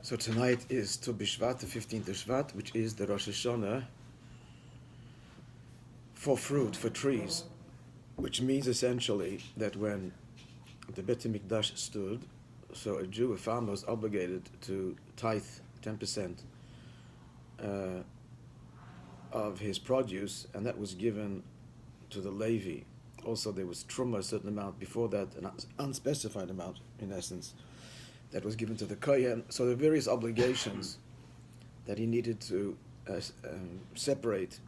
So tonight is Tu B'Shvat, the 15th of Shvat, which is the Rosh Hashanah for fruit, for trees, which means essentially that when the Beit HaMikdash stood, so a Jew, a farmer, was obligated to tithe 10% of his produce, and that was given to the Levi. Also, there was Truma, a certain amount before that, an unspecified amount, in essence, that was given to the Kohen. So there are various obligations that he needed to separate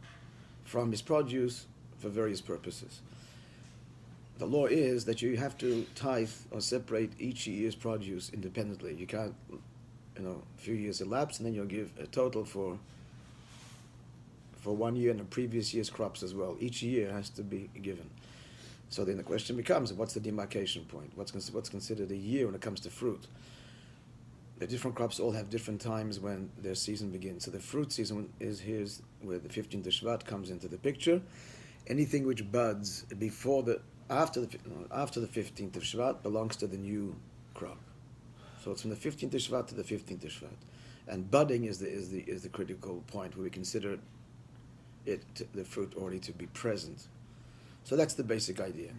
from his produce for various purposes. The law is that you have to tithe or separate each year's produce independently. You can't, a few years elapse and then you'll give a total for 1 year and the previous year's crops as well. Each year has to be given. So then the question becomes, what's the demarcation point? What's considered a year when it comes to fruit? The different crops all have different times when their season begins. So the fruit season is here's where the 15th of Shvat comes into the picture. Anything which buds after the 15th of Shvat belongs to the new crop. So it's from the 15th of Shvat to the 15th of Shvat, and budding is the critical point where we consider the fruit already to be present. So that's the basic idea.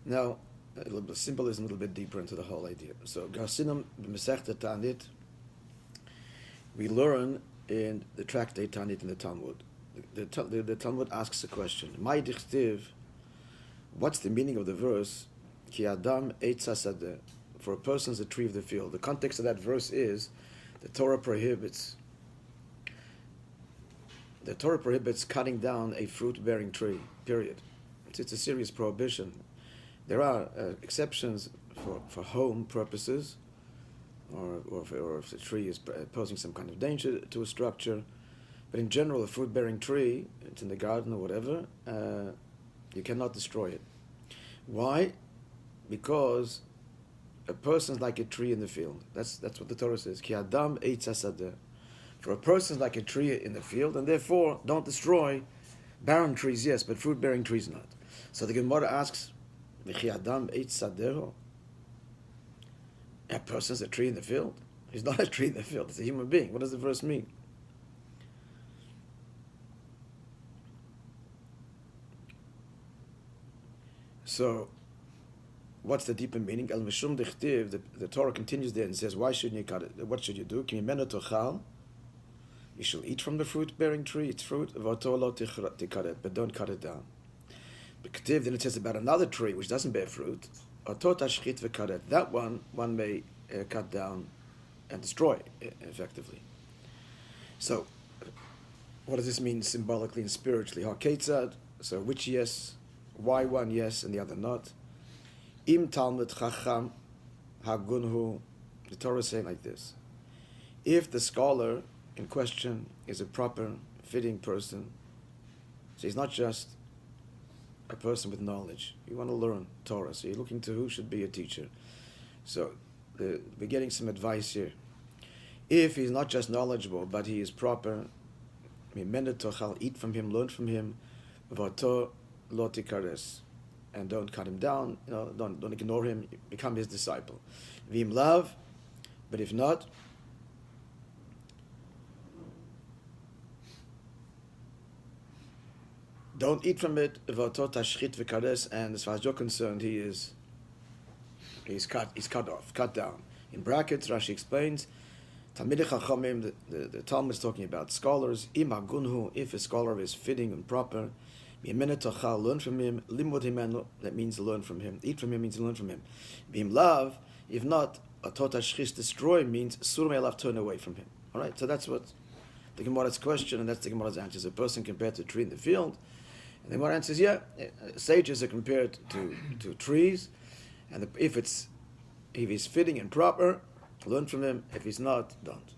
Now, a little bit symbolism, a little bit deeper into the whole idea. So, Garsinam b'Masechta Ta'anit, we learn in the tractate Ta'anit in the Talmud. The Talmud asks a question: Mai dichtiv? What's the meaning of the verse? Ki Adam eitz hasadeh, for a person is a tree of the field. The context of that verse is the Torah prohibits cutting down a fruit-bearing tree. Period. It's a serious prohibition. There are exceptions for home purposes, or if the tree is posing some kind of danger to a structure. But in general, a fruit-bearing tree, it's in the garden or whatever, you cannot destroy it. Why? Because a person's like a tree in the field. That's what the Torah says. Ki Adam eitz hasadeh. For a person's like a tree in the field, and therefore don't destroy barren trees, yes, but fruit-bearing trees not. So the Gemara asks, V'chi Adam eitz sadeho? A person's a tree in the field? He's not a tree in the field, it's a human being. What does the verse mean? So, what's the deeper meaning? El Mishum Dichtiv, the Torah continues there and says, why shouldn't you cut it? What should you do? You shall eat from the fruit-bearing tree, its fruit, but don't cut it down. Then it says about another tree which doesn't bear fruit, that one may cut down and destroy, effectively. So, what does this mean symbolically and spiritually? So which yes, why one yes and the other not? Im Talmud Chacham Hagunhu, the Torah is saying like this: if the scholar in question is a proper, fitting person, so he's not just a person with knowledge. You want to learn Torah, so you're looking to who should be a teacher. So we're getting some advice here. If he's not just knowledgeable, but he is proper, eat from him, learn from him, and don't cut him down, don't ignore him, become his disciple. V'im love, but if not, don't eat from it, and as far as you're concerned, he's cut off, cut down. In brackets, Rashi explains, Talmidei Chachamim, the Talmud is talking about scholars, if a scholar is fitting and proper, learn from him, limud himenu, that means learn from him, eat from him means learn from him. B'im love, if not, destroy means sur me'elav, turn away from him. Alright, so that's what the Gemara's question, and that's the Gemara's answer. Is a person compared to a tree in the field? And the Gemara answers, sages are compared to trees, and if he's fitting and proper, learn from him. If he's not, don't.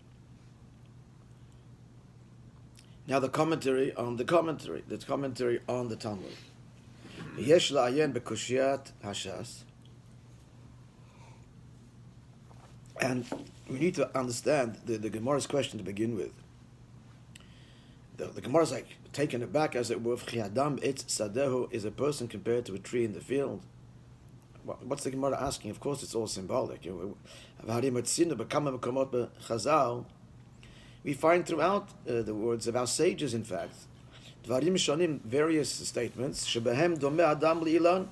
Now the commentary on the Talmud. Yesh la'ayen b'kushiyat hashas, and we need to understand the Gemara's question to begin with. The Gemara is like taken aback, as it were. Adam eitz sadehu is a person compared to a tree in the field. what's the Gemara asking? Of course, it's all symbolic. We find throughout the words of our sages, in fact, Dvarim Shonim, various statements, Shebehem Domeh Adam Li'ilan,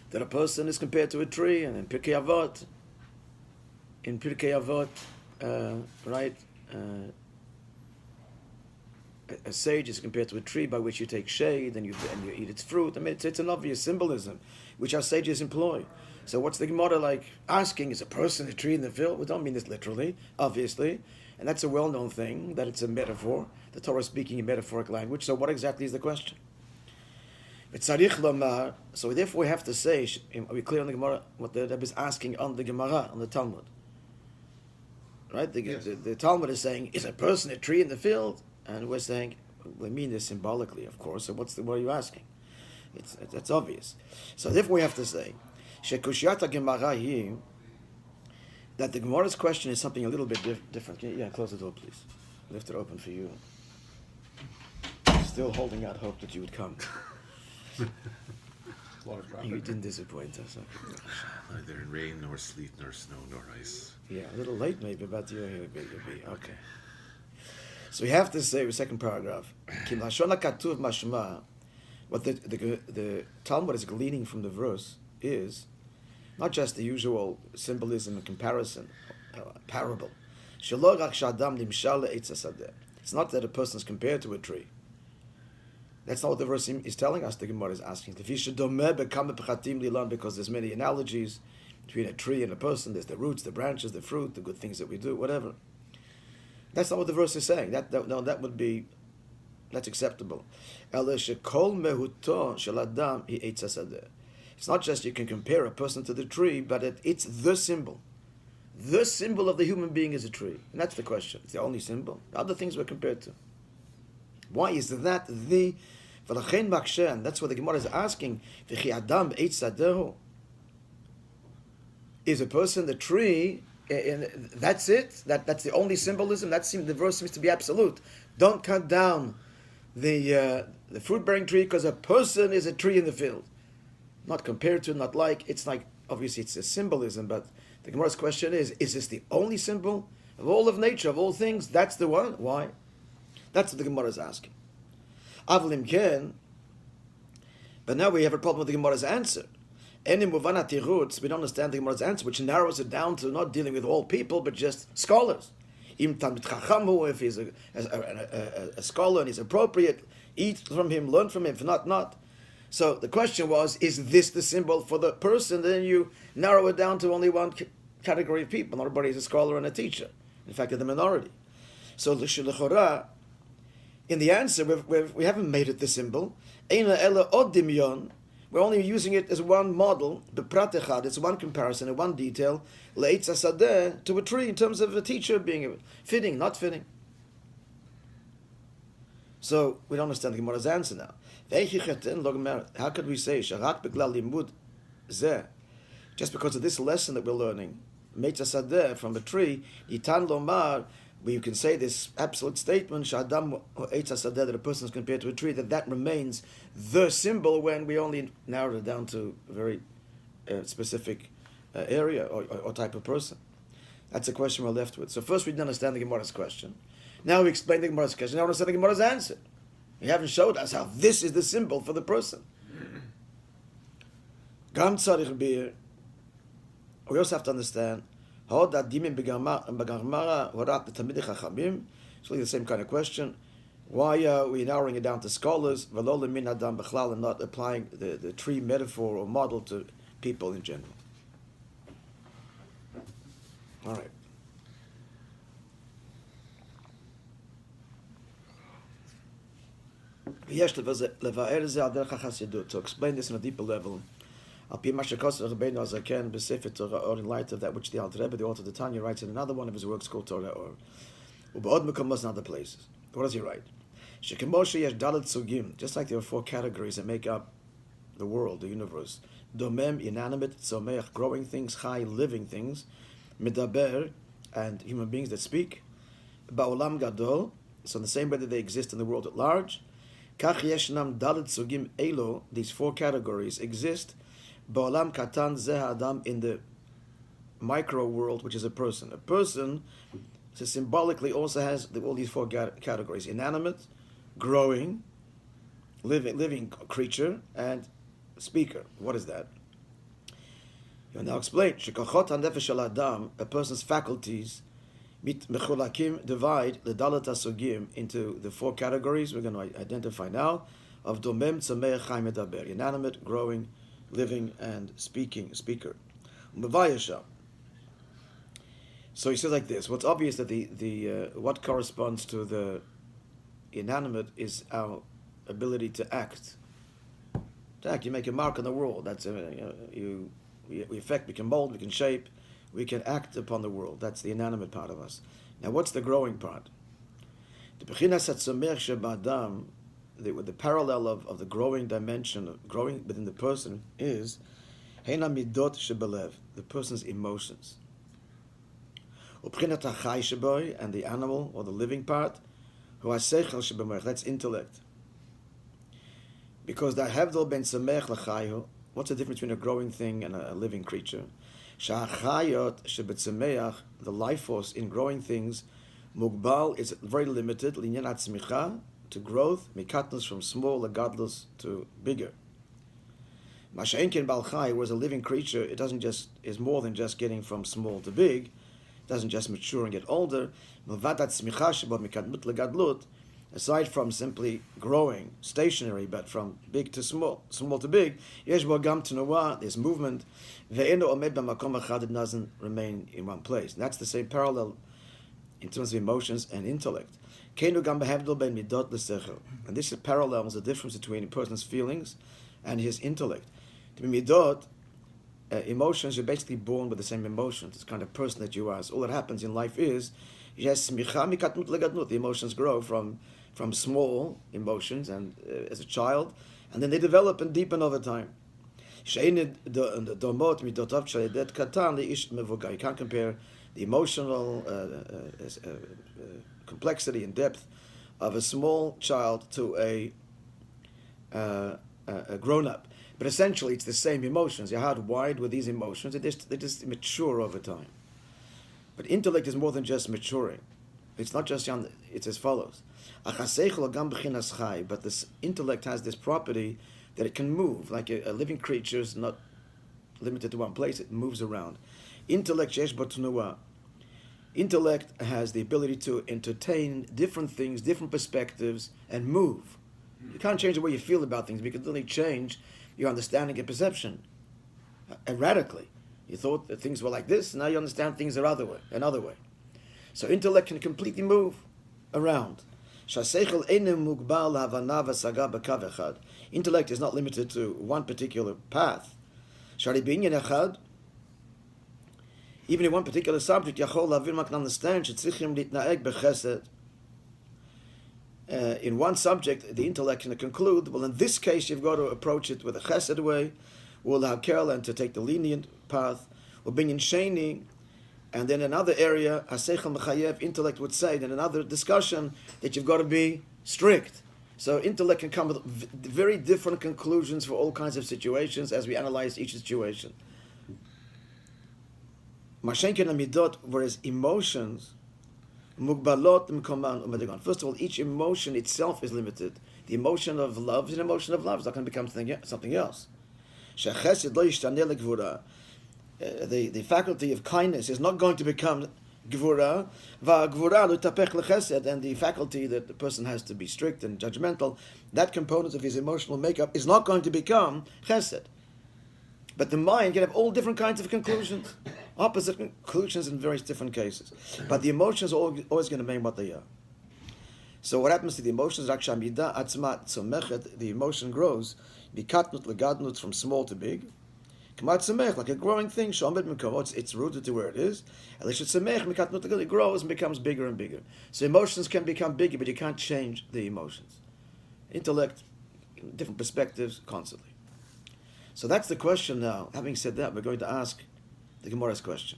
that a person is compared to a tree, and in Pirkei Avot, right, a sage is compared to a tree by which you take shade and you eat its fruit. I mean, it's an obvious symbolism which our sages employ. So what's the Gemara like asking? Is a person a tree in the field? We don't mean this literally, obviously. And that's a well-known thing, that it's a metaphor. The Torah is speaking in metaphoric language. So what exactly is the question? So therefore we have to say, are we clear on the Gemara, what the Rebbe is asking on the Gemara, on the Talmud? Right? The Talmud is saying, is a person a tree in the field? And we're saying, we mean this symbolically, of course. So what are you asking? That's obvious. So therefore we have to say, Shekushiyat Gemara here, that the Gemara's question is something a little bit different. Close the door, please. Lift it open for you. Still holding out hope that you would come. You didn't disappoint us. Okay. Neither in rain, nor sleet, nor snow, nor ice. Yeah, a little late maybe, but you'll be okay. So we have to say, the second paragraph, what the Talmud is gleaning from the verse is not just the usual symbolism and comparison, parable. It's not that a person is compared to a tree. That's not what the verse is telling us. The Gemara is asking. Because there's many analogies between a tree and a person. There's the roots, the branches, the fruit, the good things that we do, whatever. That's not what the verse is saying. That's acceptable. It's not just you can compare a person to the tree, but it's the symbol. The symbol of the human being is a tree. And that's the question. It's the only symbol. Other things we're compared to. Why is that the... And that's what the Gemara is asking. Is a person the tree? And that's it? That's the only symbolism? The verse seems to be absolute. Don't cut down the fruit-bearing tree because a person is a tree in the field. Not compared to, not like. It's like, obviously it's a symbolism, but the Gemara's question is this the only symbol of all of nature, of all things? That's the one? Why? That's what the Gemara is asking. Avlim ken, but now we have a problem with the Gemara's answer. We don't understand the Gemara's answer, which narrows it down to not dealing with all people, but just scholars. If he's a scholar and he's appropriate, eat from him, learn from him, if not. So the question was, is this the symbol for the person? Then you narrow it down to only one category of people. Not everybody is a scholar and a teacher. In fact, they're the minority. So l'chora, in the answer, we haven't made it the symbol. We're only using it as one model. It's one comparison and one detail. To a tree in terms of a teacher being fitting, not fitting. So we don't understand the Gemara's answer now. How could we say just because of this lesson that we're learning, from a tree, where you can say this absolute statement, that a person is compared to a tree, that remains the symbol when we only narrowed it down to a very specific area or type of person. That's a question we're left with. So first we didn't understand the Gemara's question. Now we explain the Gemara's question. Now we understand the Gemara's answer. You haven't showed us how this is the symbol for the person. We also have to understand it's really the same kind of question. Why are we narrowing it down to scholars and not applying the tree metaphor or model to people in general? All right. To explain this on a deeper level, or in light of that which the Alter Rebbe, the author of the Tanya, writes in another one of his works called Torah or in other places. What does he write? Just like there are 4 categories that make up the world, the universe. Domem, inanimate, tzomeach, growing things, chai, living things, medaber, and human beings that speak. Ba'olam gadol, so in the same way that they exist in the world at large. Kach yeshnam dalet sugim elo, these 4 categories exist Ba'olam katan zeh adam, in the micro world, which is a person. A person, so symbolically, also has all these four categories: inanimate, growing, living creature, and speaker. What is that? You'll now explain. Shekachot hanefesh shel adam, a person's faculties, mechulakim, divide the dalat asugim into the four categories we're going to identify now of domem, tzameach, chaim, medaber: inanimate, growing, living, and speaker. Mevayasha. So he says like this: what's obvious that the what corresponds to the inanimate is our ability to act. You make a mark on the world. That's we affect. We can mold. We can shape. We can act upon the world. That's the inanimate part of us. Now, what's the growing part? The parallel of the growing dimension, of growing within the person, is the person's emotions. And the animal or the living part, that's intellect. Because what's the difference between a growing thing and a living creature? The life force in growing things, mugbal, is very limited, to growth, mikatnus, from small, gadlus, to bigger. Masha'inkin balchai, whereas a living creature, it doesn't just is more than just getting from small to big. It doesn't just mature and get older. Aside from simply growing, stationary, but from big to small to big, there's movement. It doesn't remain in one place. And that's the same parallel in terms of emotions and intellect. And this parallels the difference between a person's feelings and his intellect. To be midot, emotions, you're basically born with the same emotions. It's the kind of person that you are. So all that happens in life is, the emotions grow from small emotions and as a child, and then they develop and deepen over time. You can't compare the emotional complexity and depth of a small child to a grown-up. But essentially, it's the same emotions. You're hardwired with these emotions. They just mature over time. But intellect is more than just maturing. It's not just young. It's as follows. But this intellect has this property that it can move. Like a living creature is not limited to one place. It moves around. Intellect has the ability to entertain different things, different perspectives, and move. You can't change the way you feel about things, but you can only change your understanding and perception radically. You thought that things were like this, now you understand things another way. So intellect can completely move around. Intellect is not limited to one particular path. Even in one particular subject, one can understand in one subject, the intellect can conclude, well, in this case, you've got to approach it with a chesed way, and to take the lenient path, or being in sheni, and then another area, haseichel mechayev, intellect would say, in another discussion, that you've got to be strict. So intellect can come with very different conclusions for all kinds of situations as we analyze each situation. Mashenken amidot, whereas emotions, mugbalot mkoman umadegon. First of all, each emotion itself is limited. The emotion of love is an emotion of love. It's not going to become something else. The faculty of kindness is not going to become gvura, and the faculty that the person has to be strict and judgmental, that component of his emotional makeup is not going to become chesed. But the mind can have all different kinds of conclusions, opposite conclusions in various different cases. But the emotions are always going to remain what they are. So what happens to the emotions? The emotion grows, from small to big, like a growing thing. It's rooted to where it is. It grows and becomes bigger and bigger. So emotions can become bigger, but you can't change the emotions. Intellect, different perspectives, constantly. So that's the question now. Having said that, we're going to ask the Gemara's question.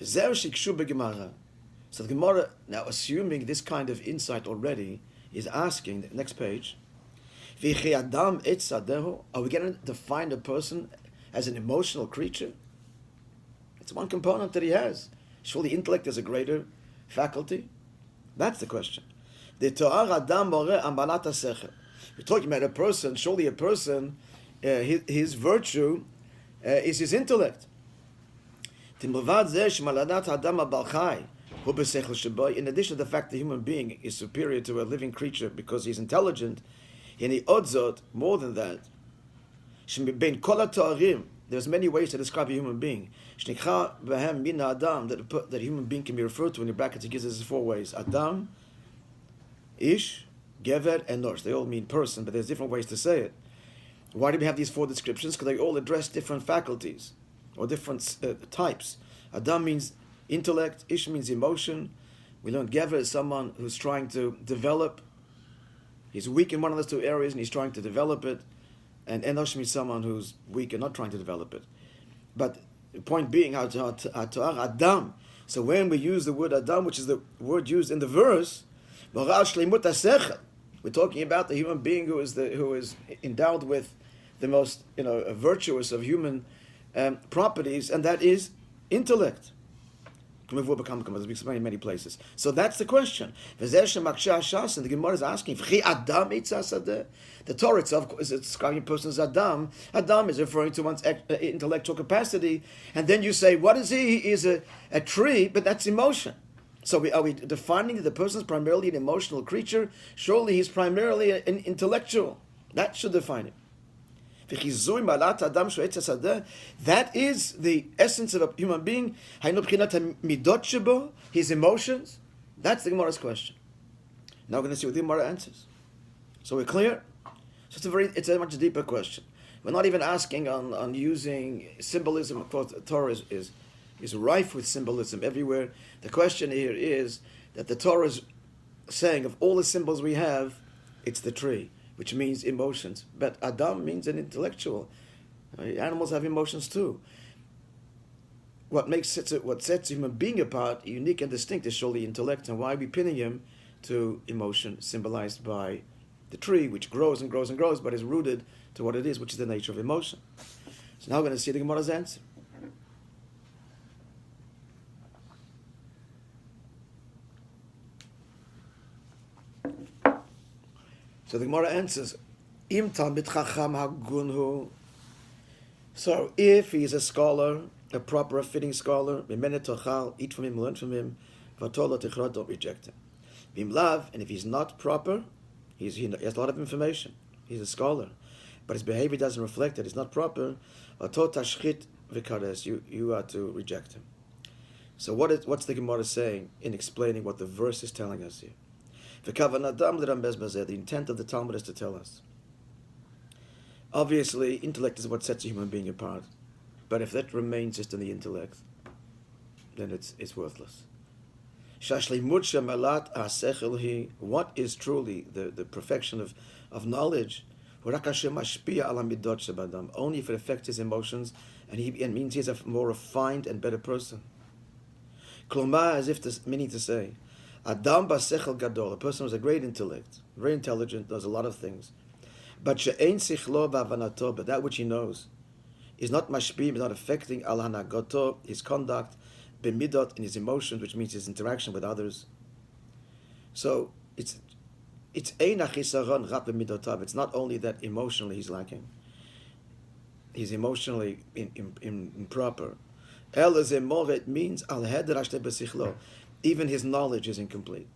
So the Gemara, now assuming this kind of insight already, is asking, the next page, are we going to define a person as an emotional creature? It's one component that he has. Surely intellect is a greater faculty? That's the question. The Torah Adam More Ambalat HaSechel. We're talking about a person, surely a person, his virtue is his intellect. In addition to the fact that the human being is superior to a living creature because he's intelligent, more than that, there's many ways to describe a human being. That a human being can be referred to in the brackets. He gives us 4 ways: Adam, Ish, Gever, and Nosh. They all mean person, but there's different ways to say it. Why do we have these 4 descriptions? Because they all address different faculties or different types. Adam means intellect. Ish means emotion. We learned Gever is someone who's trying to develop. He's weak in one of those 2 areas and he's trying to develop it. And Enosh means someone who's weak and not trying to develop it. But the point being, Adam. So when we use the word Adam, which is the word used in the verse, we're talking about the human being who is endowed with the most virtuous of human properties, and that is intellect. As we explain in many places. So that's the question. And the Gemara is asking, the Torah itself is describing a person as Adam. Adam is referring to one's intellectual capacity. And then you say, what is he? He is a tree, but that's emotion. So are we defining that the person is primarily an emotional creature? Surely he's primarily an intellectual. That should define him. That is the essence of a human being. His emotions. That's the Gemara's question. Now we're going to see what the Gemara answers. So we're clear? So it's a much deeper question. We're not even asking on using symbolism. Of course, the Torah is rife with symbolism everywhere. The question here is that the Torah is saying of all the symbols we have, it's the tree, which means emotions. But Adam means an intellectual. Animals have emotions too. What sets a human being apart, unique and distinct, is surely intellect. And why are we pinning him to emotion, symbolized by the tree, which grows and grows and grows, but is rooted to what it is, which is the nature of emotion. So now we're going to see the Gemara's answer. So the Gemara answers, Im Talmid Chacham Hagunhu. So if he is a scholar, a proper, fitting scholar, eat from him, learn from him, don't reject him. Bim Lav, and if he's not proper, he has a lot of information. He's a scholar, but his behavior doesn't reflect that he's not proper. You are to reject him. So what's the Gemara saying in explaining what the verse is telling us here? The intent of the Talmud is to tell us. Obviously, intellect is what sets a human being apart. But if that remains just in the intellect, then it's worthless. What is truly the perfection of knowledge? Only if it affects his emotions and means he's a more refined and better person. Kloma, as if meaning to say, Adam basechel gadol, a person with a great intellect, very intelligent, knows a lot of things. But she'ein sichlo ba'avanato, but that which he knows is not mashpi, is not affecting al hanagoto, his conduct, b'midot, in his emotions, which means his interaction with others. So it's ein achisaron rak b'midotav. It's not only that emotionally he's lacking, he's emotionally improper. El zemoret means al heder ashte b'sichlo. Even his knowledge is incomplete.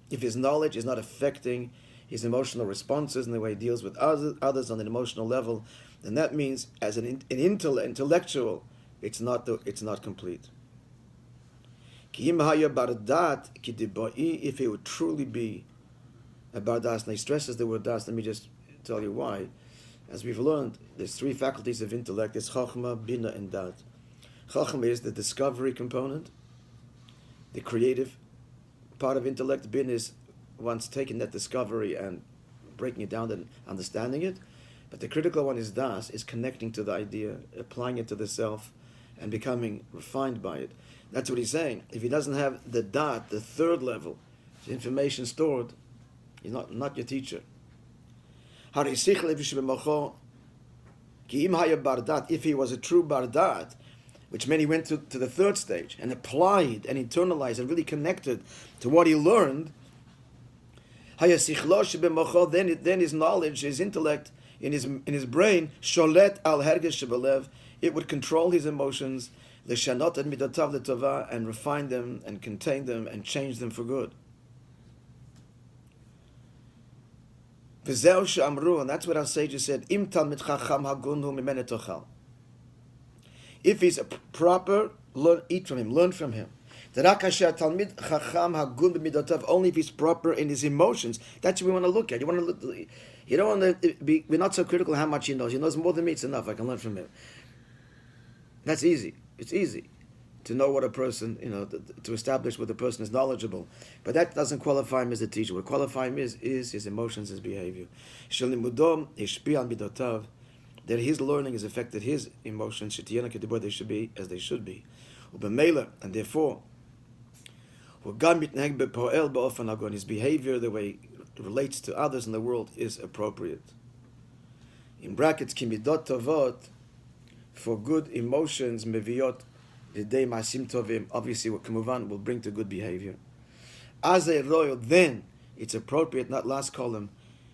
If his knowledge is not affecting his emotional responses and the way he deals with others on an emotional level, then that means as an intellectual, it's not complete. If it would truly be a bardas, and he stresses the word das, let me just tell you why. As we've learned, there's 3 faculties of intellect. It's chachma, bina, and dat. Chachma is the discovery component, the creative part of intellect. Bin is once taking that discovery and breaking it down and understanding it. But the critical one is das, is connecting to the idea, applying it to the self, and becoming refined by it. That's what he's saying. If he doesn't have the dat, the 3rd level, the information stored, he's not your teacher. Ki im haya bardat, if he was a true bardat, which meant he went to the third stage and applied and internalized and really connected to what he learned, then his knowledge, his intellect, in his brain, sholet al hergesh shebelev, it would control his emotions, leshanot et midotav letova, and refine them and contain them and change them for good. V'zeu she'amru, and that's what our sages said, im talmid chacham hagun hu mimene tochal. If he's a proper, eat from him, learn from him. Only if he's proper in his emotions. That's what we want to look at. You don't want to be. We're not so critical how much he knows. He knows more than me. It's enough. I can learn from him. That's easy. It's easy to know what a person, to establish what the person is knowledgeable. But that doesn't qualify him as a teacher. What qualifies him is his emotions, his behavior. That his learning has affected his emotions. They should be as they should be. And therefore, his behavior, the way it relates to others in the world, is appropriate. In brackets, kimidot tovot, for good emotions, meviot l'dei masim tovim, obviously what kamuvan will bring to good behavior. As a royal, then it's appropriate, not last column,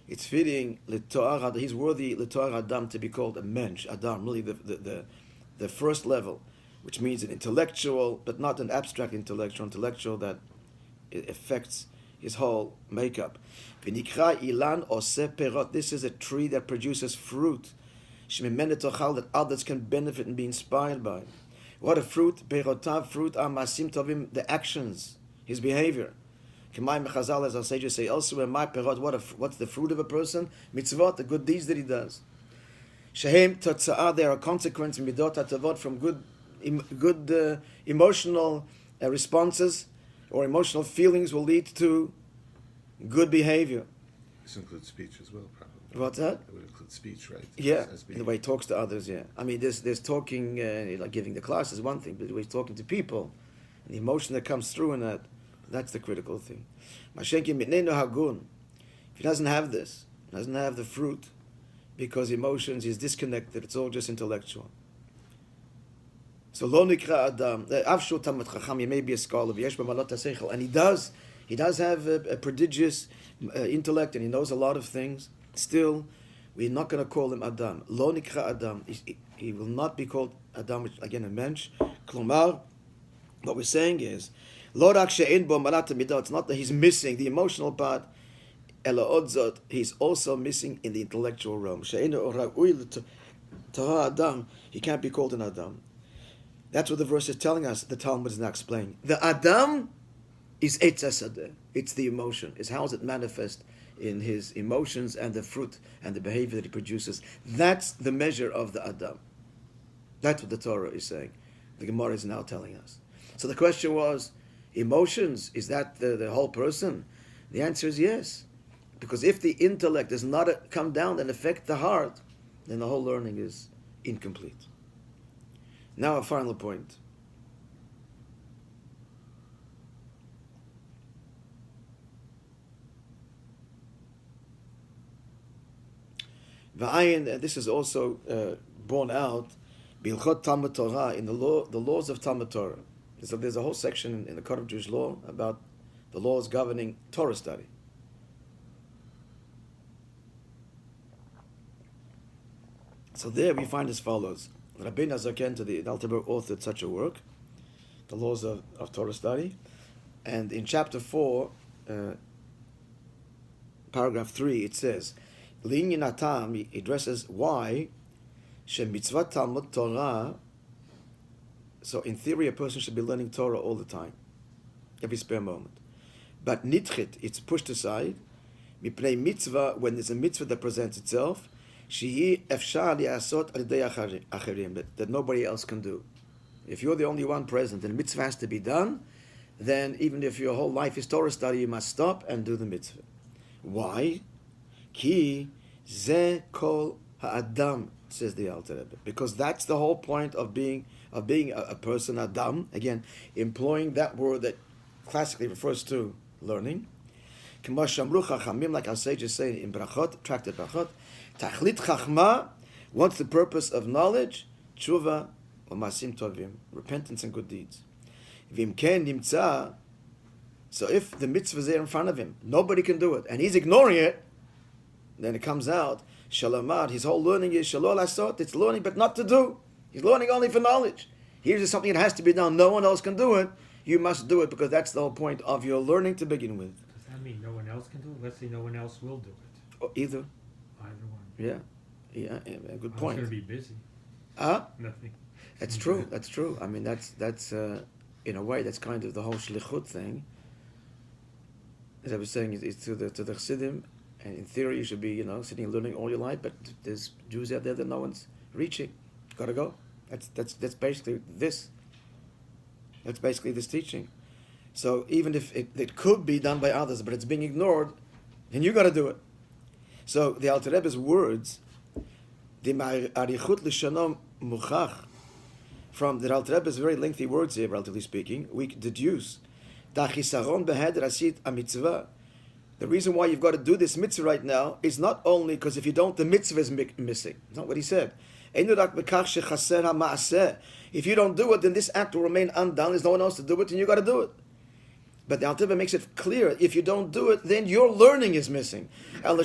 it's fitting, he's worthy, l'toar adam, to be called a mensch, adam, really the first level, which means an intellectual, but not an abstract intellectual that affects his whole makeup. V'nikra ilan oseh perot. This is a tree that produces fruit, shemimene tochal, that others can benefit and be inspired by. What a fruit! Perotav, fruit are masim tovim, the actions, his behavior. K'mayim Chazal, as our sages say elsewhere, my perot. What's the fruit of a person? Mitzvot, the good deeds that he does. Shehem totza'ah, there are consequences midot hatavot, from good emotional responses or emotional feelings will lead to good behavior. This includes speech as well, probably. What's that? It would include speech, right? Yeah, in the way he talks to others, yeah. I mean, there's talking, like giving the class is one thing, but the way he's talking to people, and the emotion that comes through in that's the critical thing. Mashenki mitnenu hagun. If he doesn't have this, doesn't have the fruit, because emotions, he's disconnected, it's all just intellectual. So lo nikra adam, avshu tamid chacham, he may be a scholar, v'yesh b'malot haseichel, and he does have a prodigious intellect, and he knows a lot of things. Still, we're not going to call him adam. Lo nikra adam, he will not be called adam, which again a mensch. Klomar, what we're saying is, lo rak she'en bo malat midah, it's not that he's missing the emotional part, ela odzot, he's also missing in the intellectual realm. She'en ra'ui l'torah adam, he can't be called an adam. That's what the verse is telling us. The Talmud is now explaining. The Adam is Eitz HaSadeh. It's the emotion. It's how does it manifest in his emotions and the fruit and the behavior that he produces. That's the measure of the Adam. That's what the Torah is saying. The Gemara is now telling us. So the question was, emotions, is that the whole person? The answer is yes. Because if the intellect does not come down and affect the heart, then the whole learning is incomplete. Now a final point. This is also borne out Bilchot Talmud Torah, in the laws of Talmud Torah. So there's a whole section in the Code of Jewish Law about the laws governing Torah study. So there we find as follows. Rabbi Nazaken, to the Alter Rebbe, authored such a work, the laws of Torah study, and in chapter 4, paragraph 3, it says, L'inyan hatam, he addresses why shemitzvat Talmud Torah. So in theory, a person should be learning Torah all the time, every spare moment. But nitchit, it's pushed aside, mipnei mitzvah, when there's a mitzvah that presents itself, shehi efshar li'asot al yedei acherim, that nobody else can do. If you're the only one present and a mitzvah has to be done, then even if your whole life is Torah study, you must stop and do the mitzvah. Why? Ki ze kol ha'adam, says the Alter Rebbe, because that's the whole point of being a person, Adam. Again, employing that word that classically refers to learning. Like our sages say in Brachot, Tractate Brachot, Tachlit Chachma What's the purpose of knowledge? Tshuva or masim tovim, repentance and good deeds. Vim ken nimtza. So if the mitzvah is there in front of him, nobody can do it, and he's ignoring it, then it comes out, shalamad, his whole learning is shalol asot, it's learning but not to do. He's learning only for knowledge. Here's something that has to be done, no one else can do it, you must do it because that's the whole point of your learning to begin with. Does that mean no one else can do it? Let's say no one else will do it. Or either. Either one. Yeah, good I point. was going to be busy. Nothing. That's true. That's true. I mean, that's in a way that's kind of the whole shlichut thing. As I was saying, it's to the Chassidim, and in theory you should be sitting and learning all your life. But there's Jews out there that no one's reaching. Gotta go. That's basically this. That's basically this teaching. So even if it could be done by others, but it's being ignored, then you got to do it. So the Alter Rebbe's words, the arichut l'shanom muchach, from the Alter Rebbe's very lengthy words here, relatively speaking, we deduce the reason why you've got to do this mitzvah right now is not only because if you don't, the mitzvah is missing. That's not what he said. If you don't do it, then this act will remain undone. There's no one else to do it, and you got to do it. But the Alter Rebbe makes it clear: if you don't do it, then your learning is missing. It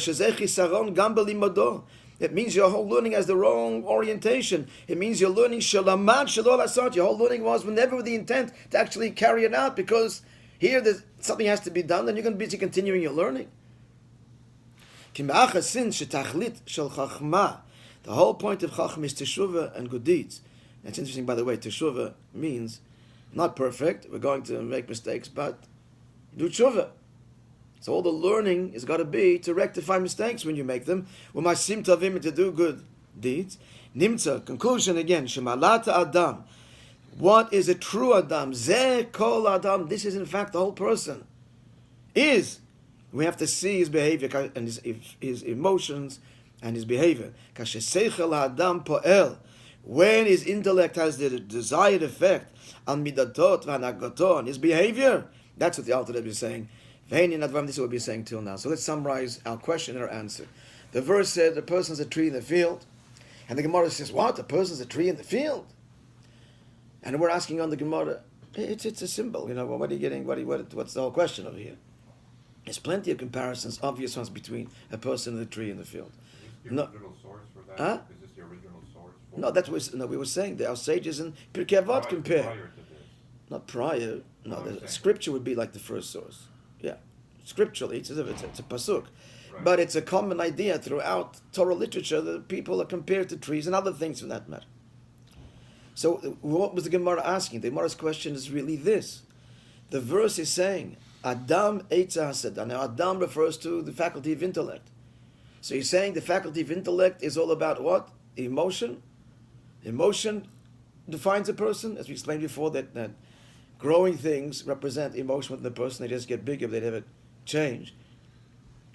means your whole learning has the wrong orientation. It means your learning shalamad shalol asat. Your whole learning was never with the intent to actually carry it out, because here something has to be done, then you're going to be busy continuing your learning. The whole point of Chacham is teshuvah and good deeds. That's interesting, by the way. Teshuvah means not perfect. We're going to make mistakes, but do teshuvah. So all the learning has got to be to rectify mistakes when you make them. U'masim tovim, to do good deeds. Nimtza, conclusion again. Shemalata Adam. What is a true Adam? Zeh kol Adam. This is in fact the whole person. We have to see his behavior and his emotions and his behavior. Adam po'el, when his intellect has the desired effect on midatot v'hanagotot, on his behavior, that's what the Alter Rebbe is saying. This is what we'll be saying till now. So let's summarize our question and our answer. The verse said the person's a tree in the field, and the Gemara says, what? The person's a tree in the field? And we're asking on the Gemara, it's a symbol. What are you getting? What's the whole question over here? There's plenty of comparisons, obvious ones, between a person and a tree in the field. Is this the original source for that? Is this the original source? No, we were saying that our sages in Pirkei Avot compare. Prior to this. Not prior. No, the scripture would be like the first source. Yeah, scripturally, it's a pasuk, right. But it's a common idea throughout Torah literature that people are compared to trees and other things for that matter. So, what was the Gemara asking? The Gemara's question is really this: the verse is saying, "Adam eitza hasada." Now, Adam refers to the faculty of intellect. So he's saying the faculty of intellect is all about what? Emotion. Emotion defines a person, as we explained before, that growing things represent emotion within the person. They just get bigger, they never change.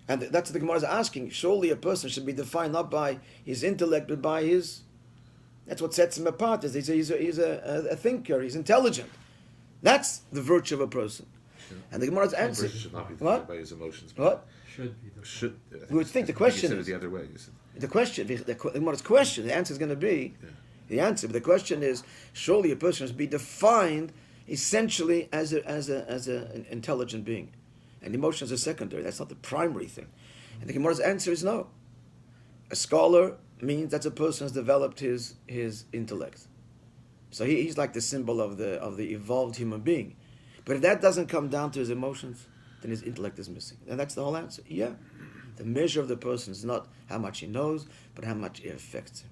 And that's what the Gemara is asking. Surely a person should be defined not by his intellect, but by his... That's what sets him apart. He's a thinker, he's intelligent. That's the virtue of a person. Sure. And the Gemara's answer... should not be defined by his emotions. What? Should be. We would think the question is... the other way. The question, the Gemara's question, the answer is going to be... Yeah. The answer, but the question is, surely a person should be defined essentially as an intelligent being, and emotions are secondary. That's not the primary thing. And the Gemara's answer is no. A scholar means that a person has developed his intellect, so he's like the symbol of the evolved human being. But if that doesn't come down to his emotions, then his intellect is missing, and that's the whole answer. Yeah, the measure of the person is not how much he knows, but how much it affects him.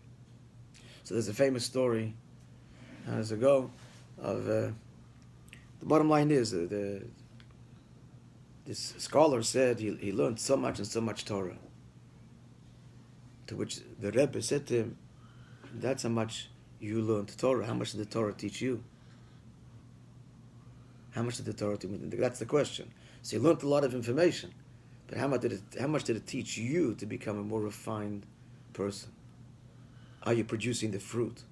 So there's a famous story years ago of the bottom line is this scholar said he learned so much and so much Torah, to which the Rebbe said to him, that's how much you learned Torah. How much did the Torah teach you? How much did the Torah teach you? That's the question. So you learned a lot of information, but how much did it teach you to become a more refined person? Are you producing the fruit?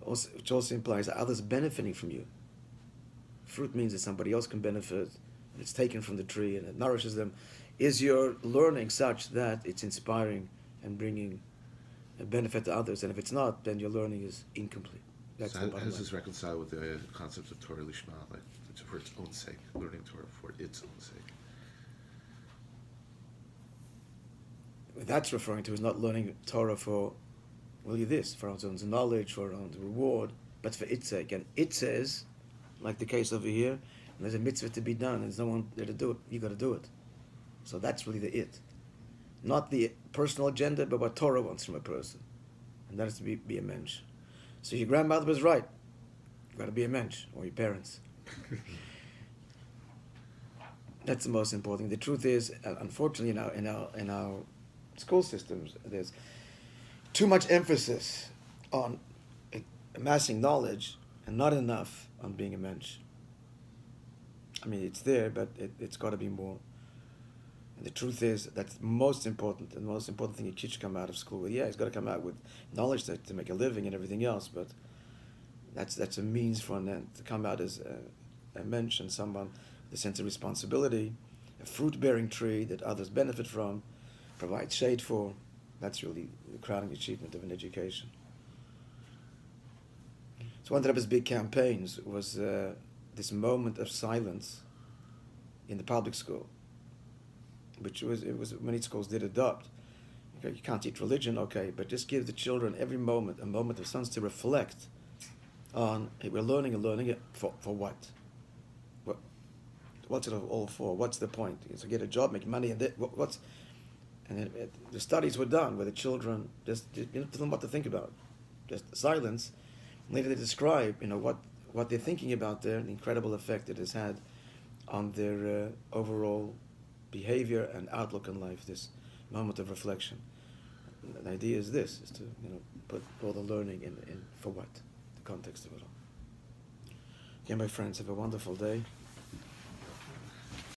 Also, which also implies that others benefiting from you. Fruit means that somebody else can benefit, and it's taken from the tree and it nourishes them. Is your learning such that it's inspiring and bringing a benefit to others, and if it's not, then your learning is incomplete. That's So the how bottom does line. this reconcile with the concept of Torah Lishma, like it's for its own sake, learning Torah for its own sake? What that's referring to is not learning Torah for, for our own knowledge, for our own reward, but for its sake. And it says, like the case over here, and there's a mitzvah to be done, and there's no one there to do it. You got to do it. So that's really the it, not the personal agenda, but what Torah wants from a person, and that is to be a mensch. So your grandmother was right. You got to be a mensch, or your parents. That's the most important thing. The truth is, unfortunately, in our school systems, there's too much emphasis on amassing knowledge and not enough on being a mensch. I mean, it's there, but it's got to be more. And the truth is, that's most important. And the most important thing a kid should come out of school with. Yeah, he's got to come out with knowledge to make a living and everything else, but that's a means for an end. To come out as a mensch and someone with a sense of responsibility, a fruit-bearing tree that others benefit from, provide shade for. That's really the crowning achievement of an education. So one of his big campaigns was this moment of silence in the public school, which was many schools did adopt. Okay, you can't teach religion, okay, but just give the children every moment a moment of silence to reflect on, hey, we're learning it for what? What's it all for? What's the point? So get a job, make money, and the studies were done where the children just tell them what to think about, just silence. Later they describe, what they're thinking about there, the incredible effect it has had on their overall behavior and outlook on life. This moment of reflection. And the idea is this: is to put all the learning in for what, the context of it all. Okay, my friends, have a wonderful day.